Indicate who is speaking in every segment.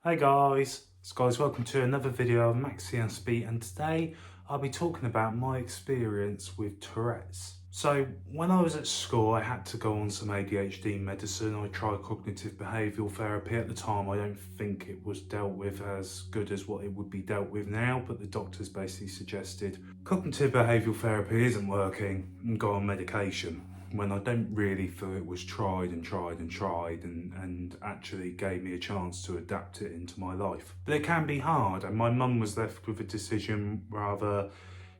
Speaker 1: Hey guys, welcome to another video of MaxiAspie, and today I'll be talking about my experience with Tourette's. So when I was at school I had to go on some ADHD medicine. I tried cognitive behavioural therapy. At the time I don't think it was dealt with as good as what it would be dealt with now, but the doctors basically suggested cognitive behavioural therapy isn't working and go on medication, when I don't really feel it was tried and actually gave me a chance to adapt it into my life. But it can be hard, and my mum was left with a decision. Rather,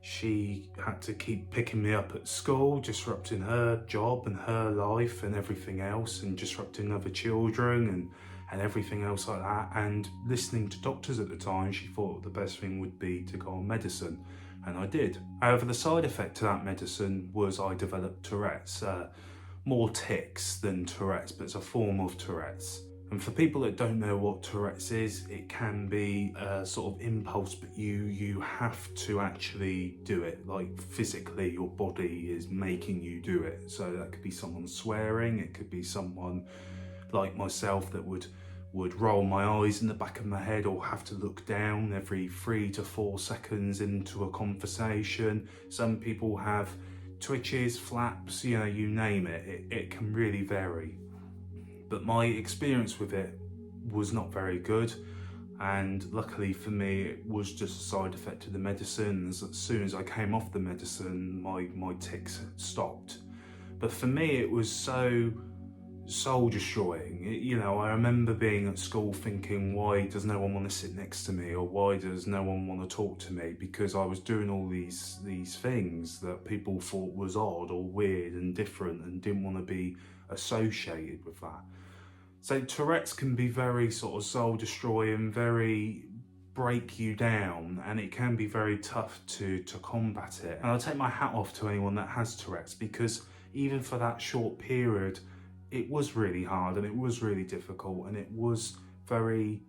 Speaker 1: she had to keep picking me up at school, disrupting her job and her life and everything else, and disrupting other children and everything else like that. And listening to doctors at the time, she thought the best thing would be to go on medicine. And I did. However, the side effect to that medicine was I developed Tourette's. More tics than Tourette's, but it's a form of Tourette's. And for people that don't know what Tourette's is, it can be a sort of impulse, but you have to actually do it. Like physically, your body is making you do it. So that could be someone swearing, it could be someone like myself that would roll my eyes in the back of my head, or have to look down every 3 to 4 seconds into a conversation. Some people have twitches, flaps, you name it. It can really vary. But my experience with it was not very good, and luckily for me it was just a side effect of the medicine. As soon as I came off the medicine, my tics stopped. But for me it was so soul destroying. I remember being at school thinking, why does no one want to sit next to me, or why does no one want to talk to me? Because I was doing all these things that people thought was odd or weird and different, and didn't want to be associated with that. So Tourette's can be very sort of soul destroying, very break you down, and it can be very tough to combat it. And I take my hat off to anyone that has Tourette's, because even for that short period it was really hard and it was really difficult, and it was very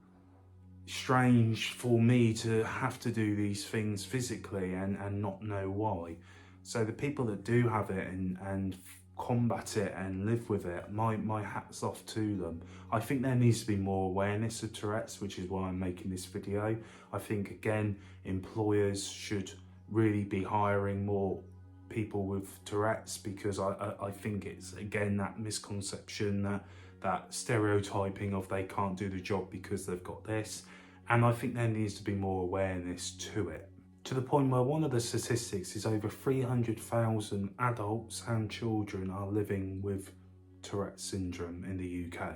Speaker 1: strange for me to have to do these things physically and not know why. So the people that do have it and combat it and live with it, my hat's off to them. I think there needs to be more awareness of Tourette's, which is why I'm making this video. I think, again, employers should really be hiring more people with Tourette's, because I think it's, again, that misconception, that stereotyping of they can't do the job because they've got this. And I think there needs to be more awareness to it, to the point where one of the statistics is over 300,000 adults and children are living with Tourette's syndrome in the UK.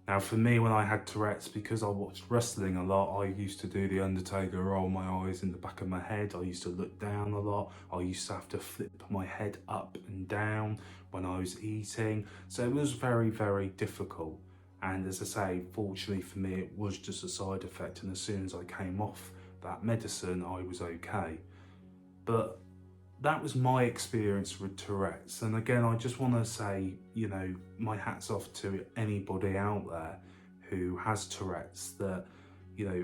Speaker 1: Now for me, when I had Tourette's, because I watched wrestling a lot, I used to do the Undertaker, roll my eyes in the back of my head. I used to look down a lot. I used to have to flip my head up and down when I was eating. So it was very, very difficult. And as I say, fortunately for me, it was just a side effect. And as soon as I came off that medicine, I was okay. But that was my experience with Tourette's. And again, I just want to say, my hat's off to anybody out there who has Tourette's, that,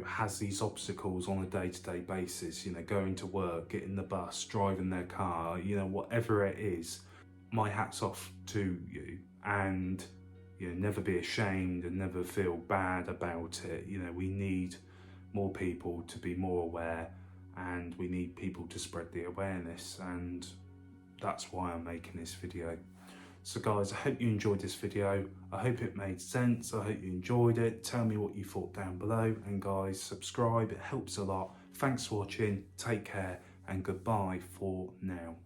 Speaker 1: has these obstacles on a day-to-day basis, going to work, getting the bus, driving their car, whatever it is. My hat's off to you, and never be ashamed and never feel bad about it. We need more people to be more aware, and we need people to spread the awareness, and that's why I'm making this video. So guys, I hope you enjoyed this video. I hope it made sense. I hope you enjoyed it. Tell me what you thought down below, and guys, subscribe, it helps a lot. Thanks for watching, take care, and goodbye for now.